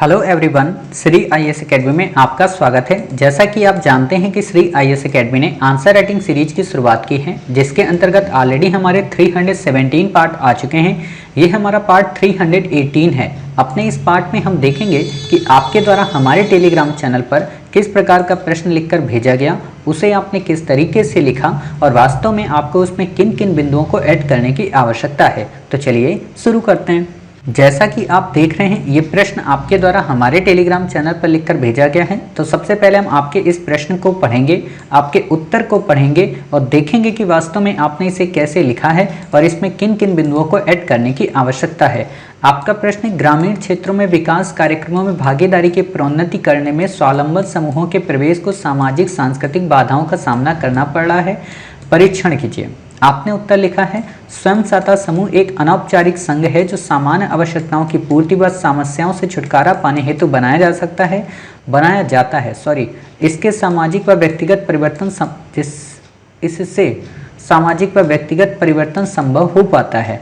Hello everyone, Shri IAS academy में आपका स्वागत है। जैसा कि आप जानते हैं कि श्री आईएएस एकेडमी ने आंसर राइटिंग सीरीज की शुरुआत की है, जिसके अंतर्गत ऑलरेडी हमारे 317 पार्ट आ चुके हैं। ये हमारा पार्ट 318 है। अपने इस पार्ट में हम देखेंगे कि आपके द्वारा हमारे टेलीग्राम चैनल पर किस प्रकार का प्रश्न लिखकर भेजा गया, उसे आपने किस तरीके से लिखा और वास्तव में आपको उसमें किन किन बिंदुओं को ऐड करने की आवश्यकता है। तो चलिए शुरू करते हैं। जैसा कि आप देख रहे हैं, ये प्रश्न आपके द्वारा हमारे टेलीग्राम चैनल पर लिखकर भेजा गया है। तो सबसे पहले हम आपके इस प्रश्न को पढ़ेंगे, आपके उत्तर को पढ़ेंगे और देखेंगे कि वास्तव में आपने इसे कैसे लिखा है और इसमें किन किन बिंदुओं को ऐड करने की आवश्यकता है। आपका प्रश्न, ग्रामीण क्षेत्रों में विकास कार्यक्रमों में भागीदारी की प्रोन्नति करने में स्वावलंबन समूहों के प्रवेश को सामाजिक सांस्कृतिक बाधाओं का सामना करना पड़ रहा है, परीक्षण कीजिए। आपने उत्तर लिखा है, स्वयं सहायता समूह एक अनौपचारिक संघ है जो सामान्य आवश्यकताओं की पूर्ति व समस्याओं से छुटकारा पाने हेतु बनाया जाता है। इसके सामाजिक व व्यक्तिगत परिवर्तन इससे सामाजिक व व्यक्तिगत परिवर्तन संभव हो पाता है,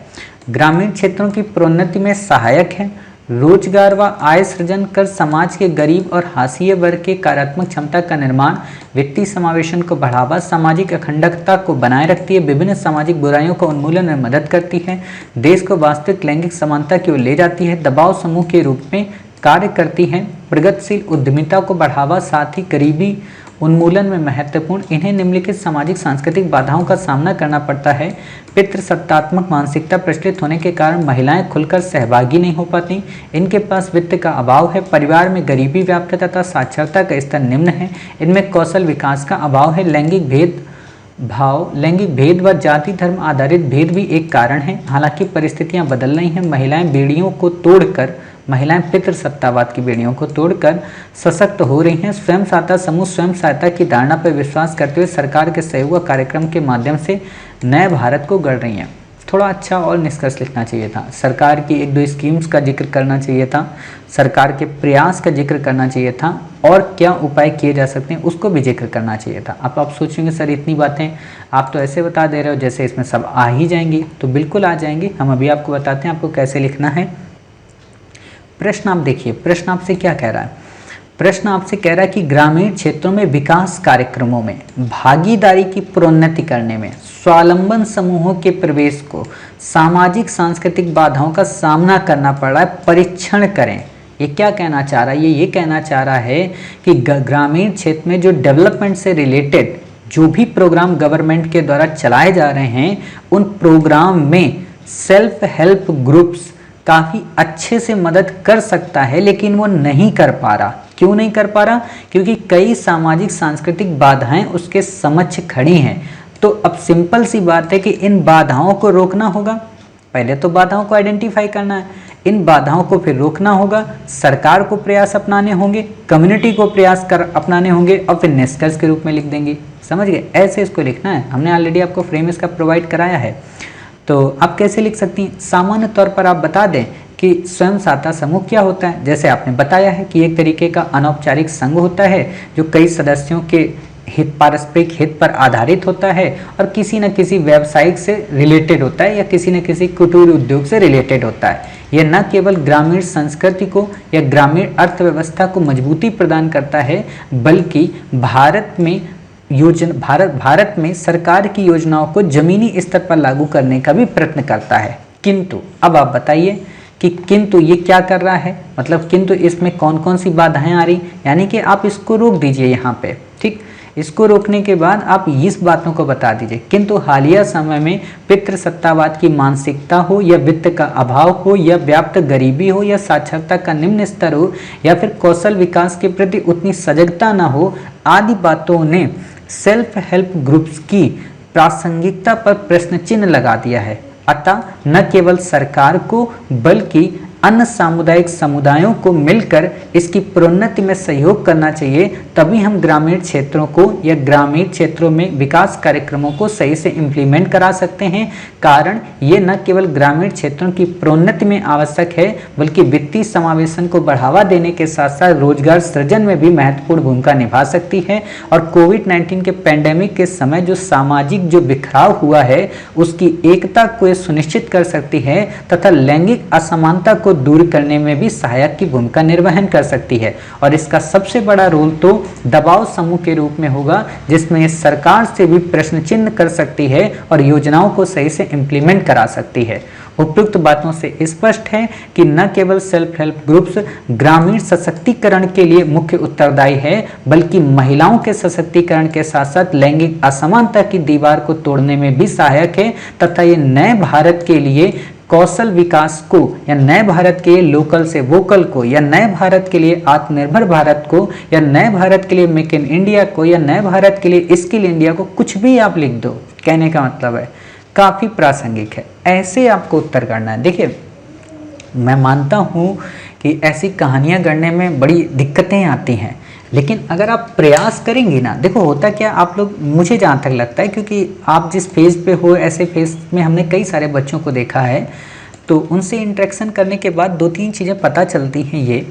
ग्रामीण क्षेत्रों की प्रोन्नति में सहायक है, रोजगार व आय सृजन कर समाज के गरीब और हाशिए वर्ग के कार्यात्मक क्षमता का निर्माण, वित्तीय समावेशन को बढ़ावा, सामाजिक अखंडता को बनाए रखती है, विभिन्न सामाजिक बुराइयों को उन्मूलन में मदद करती है, देश को वास्तविक लैंगिक समानता की ओर ले जाती है, दबाव समूह के रूप में कार्य करती है, प्रगतिशील उद्यमिता को बढ़ावा, साथ ही गरीबी उन्मूलन में महत्वपूर्ण। इन्हें निम्नलिखित सामाजिक सांस्कृतिक बाधाओं का सामना करना पड़ता है। पितृसत्तात्मक मानसिकता प्रचलित होने के कारण महिलाएं खुलकर सहभागी नहीं हो पाती, इनके पास वित्त का अभाव है, परिवार में गरीबी व्याप्त तथा साक्षरता का स्तर निम्न है, इनमें कौशल विकास का अभाव है, लैंगिक भेद व जाति धर्म आधारित भेद भी एक कारण है। हालांकि परिस्थितियां बदल रही हैं, महिलाएं पितृसत्तावाद की बेड़ियों को तोड़कर सशक्त हो रही हैं। स्वयं सहायता समूह स्वयं सहायता की धारणा पर विश्वास करते हुए सरकार के सहयोग कार्यक्रम के माध्यम से नए भारत को गढ़ रही हैं। थोड़ा अच्छा और निष्कर्ष लिखना चाहिए था, सरकार की एक दो स्कीम्स का जिक्र करना चाहिए था, सरकार के प्रयास का जिक्र करना चाहिए था और क्या उपाय किए जा सकते हैं उसको भी जिक्र करना चाहिए था। अब आप सोचेंगे सर इतनी बातें आप तो ऐसे बता दे रहे हो जैसे इसमें सब आ ही जाएंगी। तो बिल्कुल आ जाएंगी, हम अभी आपको बताते हैं आपको कैसे लिखना है। प्रश्न आप देखिए, प्रश्न आपसे क्या कह रहा है। प्रश्न आपसे कह रहा है कि ग्रामीण क्षेत्रों में विकास कार्यक्रमों में भागीदारी की प्रोन्नति करने में स्वावलंबन समूहों के प्रवेश को सामाजिक सांस्कृतिक बाधाओं का सामना करना पड़ रहा है, परीक्षण करें। ये क्या कहना चाह रहा है? ये कहना चाह रहा है कि ग्रामीण क्षेत्र में जो डेवलपमेंट से रिलेटेड जो भी प्रोग्राम गवर्नमेंट के द्वारा चलाए जा रहे हैं, उन प्रोग्राम में सेल्फ हेल्प ग्रुप्स काफ़ी अच्छे से मदद कर सकता है, लेकिन वो नहीं कर पा रहा। क्यों नहीं कर पा रहा? क्योंकि कई सामाजिक सांस्कृतिक बाधाएं उसके समक्ष खड़ी हैं। तो अब सिंपल सी बात है कि इन बाधाओं को रोकना होगा। पहले तो बाधाओं को आइडेंटिफाई करना है, इन बाधाओं को फिर रोकना होगा, सरकार को प्रयास अपनाने होंगे, कम्युनिटी को प्रयास अपनाने होंगे और फिर निष्कर्ष के रूप में लिख देंगे। समझ गए? ऐसे इसको लिखना है। हमने ऑलरेडी आपको फ्रेम इसका प्रोवाइड कराया है। तो आप कैसे लिख सकती हैं? सामान्य तौर पर आप बता दें कि स्वयं सहायता समूह क्या होता है। जैसे आपने बताया है कि एक तरीके का अनौपचारिक संघ होता है जो कई सदस्यों के पारस्परिक हित पर आधारित होता है और किसी न किसी व्यवसायिक से रिलेटेड होता है या किसी न किसी कुटीर उद्योग से रिलेटेड होता है। यह न केवल ग्रामीण संस्कृति को या ग्रामीण अर्थव्यवस्था को मजबूती प्रदान करता है, बल्कि भारत में सरकार की योजनाओं को जमीनी स्तर पर लागू करने का भी प्रयत्न करता है। किंतु अब आप बताइए कि किंतु ये क्या कर रहा है, मतलब किंतु इसमें कौन कौन सी बाधाएं आ रही, यानी कि आप इसको रोक दीजिए यहाँ पे। ठीक, इसको रोकने के बाद आप इस बातों को बता दीजिए। किंतु हालिया समय में पितृसत्तावाद की मानसिकता हो या वित्त का अभाव हो या व्याप्त गरीबी हो या साक्षरता का निम्न स्तर हो या फिर कौशल विकास के प्रति उतनी सजगता न हो, आदि बातों ने सेल्फ हेल्प ग्रुप्स की प्रासंगिकता पर प्रश्न चिन्ह लगा दिया है। अतः न केवल सरकार को बल्कि अन्य सामुदायिक समुदायों को मिलकर इसकी प्रोन्नति में सहयोग करना चाहिए, तभी हम ग्रामीण क्षेत्रों को या ग्रामीण क्षेत्रों में विकास कार्यक्रमों को सही से इम्प्लीमेंट करा सकते हैं। कारण ये न केवल ग्रामीण क्षेत्रों की प्रोन्नति में आवश्यक है, बल्कि वित्तीय समावेशन को बढ़ावा देने के साथ साथ रोजगार सृजन में भी महत्वपूर्ण भूमिका निभा सकती है और कोविड-19 के पैंडेमिक के समय जो सामाजिक जो बिखराव हुआ है उसकी एकता को सुनिश्चित कर सकती है तथा लैंगिक असमानता को को दूर करने में भी सहायक की भूमिका निर्वहन कर सकती है। और इसका सबसे बड़ा रोल तो दबाव समूह के रूप में होगा, जिसमें सरकार से भी प्रश्न चिन्ह कर सकती है और योजनाओं को सही से इम्प्लीमेंट करा सकती है। उपयुक्त बातों से स्पष्ट है कि न केवल सेल्फ हेल्प ग्रुप्स ग्रामीण सशक्तिकरण के लिए मुख्य उत्तरदायी है, बल्कि महिलाओं के सशक्तिकरण के साथ साथ लैंगिक असमानता की दीवार को तोड़ने में भी सहायक है, तथा ये नए भारत के लिए कौशल विकास को, या नए भारत के लिए लोकल से वोकल को, या नए भारत के लिए आत्मनिर्भर भारत को, या नए भारत के लिए मेक इन इंडिया को, या नए भारत के लिए स्किल इंडिया को, कुछ भी आप लिख दो, कहने का मतलब है काफ़ी प्रासंगिक है। ऐसे आपको उत्तर करना है। देखिए, मैं मानता हूँ कि ऐसी कहानियाँ गढ़ने में बड़ी दिक्कतें आती हैं, लेकिन अगर आप प्रयास करेंगी ना, देखो होता क्या, आप लोग, मुझे जहाँ तक लगता है, क्योंकि आप जिस फेज पे हो, ऐसे फेज में हमने कई सारे बच्चों को देखा है, तो उनसे इंटरेक्शन करने के बाद 2-3 चीज़ें पता चलती हैं। ये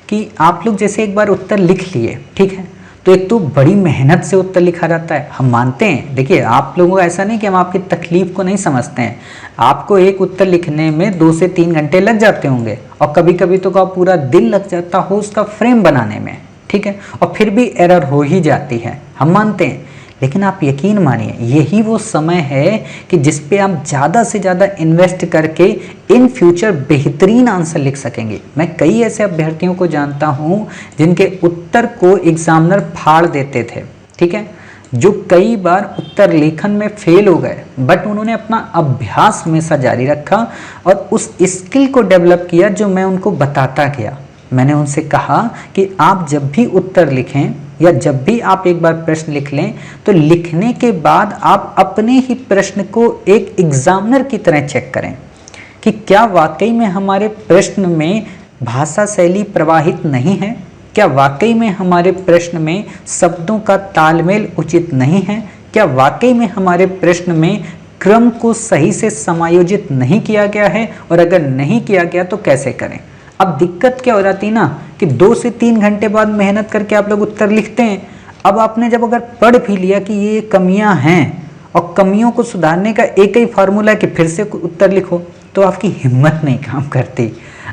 कि आप लोग जैसे एक बार उत्तर लिख लिए, ठीक है, तो एक तो बड़ी मेहनत से उत्तर लिखा जाता है, हम मानते हैं। देखिए, आप लोगों को ऐसा नहीं कि हम आपकी तकलीफ को नहीं समझते हैं, आपको एक उत्तर लिखने में 2 से 3 घंटे लग जाते होंगे, और कभी कभी तो का पूरा दिन लग जाता हो उसका फ्रेम बनाने में, ठीक है, और फिर भी एरर हो ही जाती है, हम मानते हैं। लेकिन आप यकीन मानिए, यही वो समय है कि जिस पे आप ज़्यादा से ज़्यादा इन्वेस्ट करके इन फ्यूचर बेहतरीन आंसर लिख सकेंगे। मैं कई ऐसे अभ्यर्थियों को जानता हूँ जिनके उत्तर को एग्जामिनर फाड़ देते थे, ठीक है, जो कई बार उत्तर लेखन में फेल हो गए, बट उन्होंने अपना अभ्यास हमेशा जारी रखा और उस स्किल को डेवलप किया जो मैं उनको बताता गया। मैंने उनसे कहा कि आप जब भी उत्तर लिखें या जब भी आप एक बार प्रश्न लिख लें, तो लिखने के बाद आप अपने ही प्रश्न को एक एग्जामिनर की तरह चेक करें कि क्या वाकई में हमारे प्रश्न में भाषा शैली प्रवाहित नहीं है, क्या वाकई में हमारे प्रश्न में शब्दों का तालमेल उचित नहीं है, क्या वाकई में हमारे प्रश्न में क्रम को सही से समायोजित नहीं किया गया है, और अगर नहीं किया गया तो कैसे करें। अब दिक्कत क्या हो जाती है ना कि 2 से 3 घंटे बाद मेहनत करके आप लोग उत्तर लिखते हैं। अब आपने जब अगर पढ़ भी लिया कि ये कमियां हैं और कमियों को सुधारने का एक ही फार्मूला है कि फिर से उत्तर लिखो, तो आपकी हिम्मत नहीं काम करती।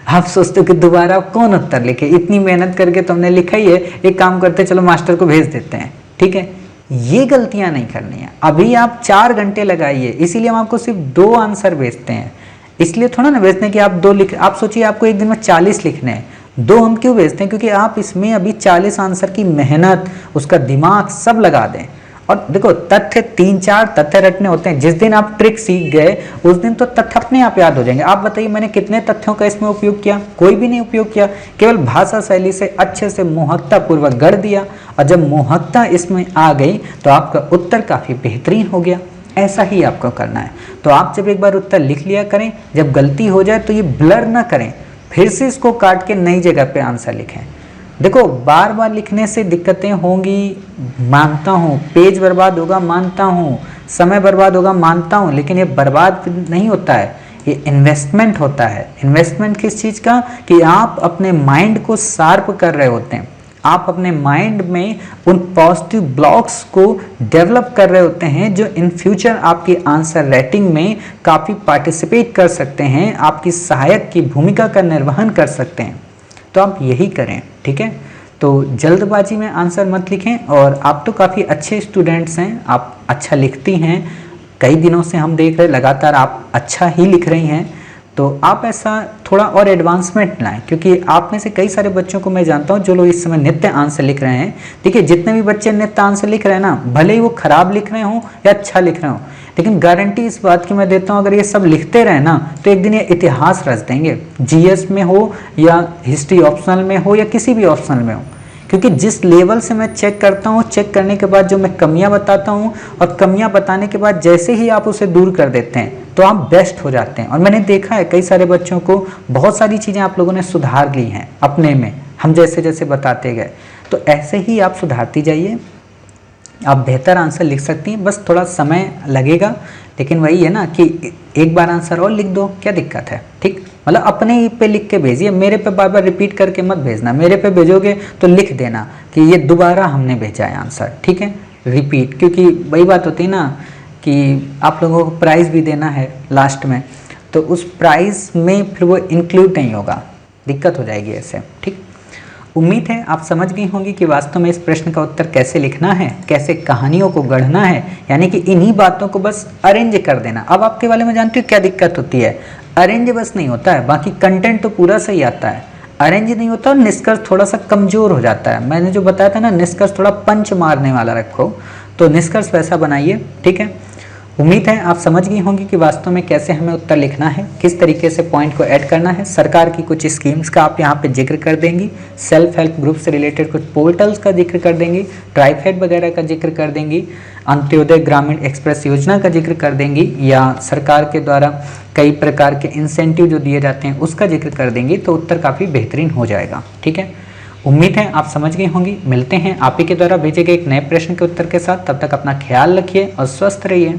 आप सोचते हो कि दोबारा कौन उत्तर लिखे, इतनी मेहनत करके तुमने लिखा ही है, एक काम करते चलो मास्टर को भेज देते हैं, ठीक है। ये गलतियां नहीं करनी है। अभी आप 4 घंटे लगाइए, इसीलिए हम आपको सिर्फ 2 आंसर भेजते हैं, इसलिए थोड़ा ना भेजते हैं कि आप 2 लिख, आप सोचिए आपको एक दिन में 40 लिखने हैं, 2 हम क्यों भेजते हैं, क्योंकि आप इसमें अभी 40 आंसर की मेहनत, उसका दिमाग सब लगा दें। और देखो, तथ्य 3-4 तथ्य रटने होते हैं, जिस दिन आप ट्रिक सीख गए उस दिन तो तथ्य अपने आप याद हो जाएंगे। आप बताइए मैंने कितने तथ्यों का इसमें उपयोग किया, कोई भी नहीं उपयोग किया, केवल भाषा शैली से अच्छे से मोहकता पूर्वक गढ़ दिया, और जब मोहकता इसमें आ गई तो आपका उत्तर काफ़ी बेहतरीन हो गया। ऐसा ही आपको करना है। तो आप जब एक बार उत्तर लिख लिया करें, जब गलती हो जाए तो ये ब्लर ना करें, फिर से इसको काट के नई जगह पे आंसर लिखें। देखो, बार बार लिखने से दिक्कतें होंगी, मानता हूँ, पेज बर्बाद होगा मानता हूँ, समय बर्बाद होगा मानता हूँ, लेकिन ये बर्बाद नहीं होता है, ये इन्वेस्टमेंट होता है। इन्वेस्टमेंट किस चीज़ का, कि आप अपने माइंड को शार्प कर रहे होते हैं, आप अपने माइंड में उन पॉजिटिव ब्लॉक्स को डेवलप कर रहे होते हैं जो इन फ्यूचर आपकी आंसर राइटिंग में काफ़ी पार्टिसिपेट कर सकते हैं, आपकी सहायक की भूमिका का निर्वहन कर सकते हैं। तो आप यही करें, ठीक है। तो जल्दबाजी में आंसर मत लिखें, और आप तो काफ़ी अच्छे स्टूडेंट्स हैं, आप अच्छा लिखती हैं, कई दिनों से हम देख रहे हैं लगातार आप अच्छा ही लिख रही हैं। तो आप ऐसा थोड़ा और एडवांसमेंट लाएं, क्योंकि आप में से कई सारे बच्चों को मैं जानता हूं जो लोग इस समय नित्य आंसर लिख रहे हैं। देखिए, जितने भी बच्चे नित्य आंसर लिख रहे हैं ना, भले ही वो खराब लिख रहे हों या अच्छा लिख रहे हों, लेकिन गारंटी इस बात की मैं देता हूं, अगर ये सब लिखते रहे ना तो एक दिन ये इतिहास रच देंगे, जीएस में हो या हिस्ट्री ऑप्शनल में हो या किसी भी ऑप्शनल में हो। क्योंकि जिस लेवल से मैं चेक करता हूँ, चेक करने के बाद जो मैं कमियां बताता हूँ, और कमियां बताने के बाद जैसे ही आप उसे दूर कर देते हैं तो आप बेस्ट हो जाते हैं। और मैंने देखा है कई सारे बच्चों को बहुत सारी चीज़ें आप लोगों ने सुधार ली हैं अपने में, हम जैसे जैसे बताते गए। तो ऐसे ही आप सुधारती जाइए, आप बेहतर आंसर लिख सकती हैं, बस थोड़ा समय लगेगा, लेकिन वही है ना कि एक बार आंसर और लिख दो, क्या दिक्कत है, ठीक। मतलब अपने ही पे लिख के भेजिए, मेरे पे बार बार रिपीट करके मत भेजना। मेरे पे भेजोगे तो लिख देना कि ये दोबारा हमने भेजा है आंसर, ठीक है, रिपीट, क्योंकि वही बात होती है ना कि आप लोगों को प्राइज़ भी देना है लास्ट में। तो उस प्राइस में फिर वो इंक्लूड नहीं होगा, दिक्कत हो जाएगी ऐसे। ठीक, उम्मीद है आप समझ गई होंगी कि वास्तव में इस प्रश्न का उत्तर कैसे लिखना है, कैसे कहानियों को गढ़ना है, यानी कि इन्हीं बातों को बस अरेंज कर देना। अब आपके वाले में जानते हो क्या दिक्कत होती है, अरेंज बस नहीं होता है, बाकी कंटेंट तो पूरा सही आता है, अरेंज नहीं होता और निष्कर्ष थोड़ा सा कमजोर हो जाता है। मैंने जो बताया था ना, निष्कर्ष थोड़ा पंच मारने वाला रखो, तो निष्कर्ष वैसा बनाइए। ठीक है, उम्मीद है आप समझ गई होंगी कि वास्तव में कैसे हमें उत्तर लिखना है, किस तरीके से पॉइंट को ऐड करना है। सरकार की कुछ स्कीम्स का आप यहाँ पे जिक्र कर देंगी, सेल्फ हेल्प ग्रुप से रिलेटेड कुछ पोर्टल्स का जिक्र कर देंगी, ट्राइफेड वगैरह का जिक्र कर देंगी, अंत्योदय ग्रामीण एक्सप्रेस योजना का जिक्र कर देंगी, या सरकार के द्वारा कई प्रकार के इंसेंटिव जो दिए जाते हैं उसका जिक्र कर देंगी, तो उत्तर काफ़ी बेहतरीन हो जाएगा। ठीक है, उम्मीद है आप समझ गई होंगी। मिलते हैं आप ही के द्वारा भेजे गए एक नए प्रश्न के उत्तर के साथ, तब तक अपना ख्याल रखिए और स्वस्थ रहिए।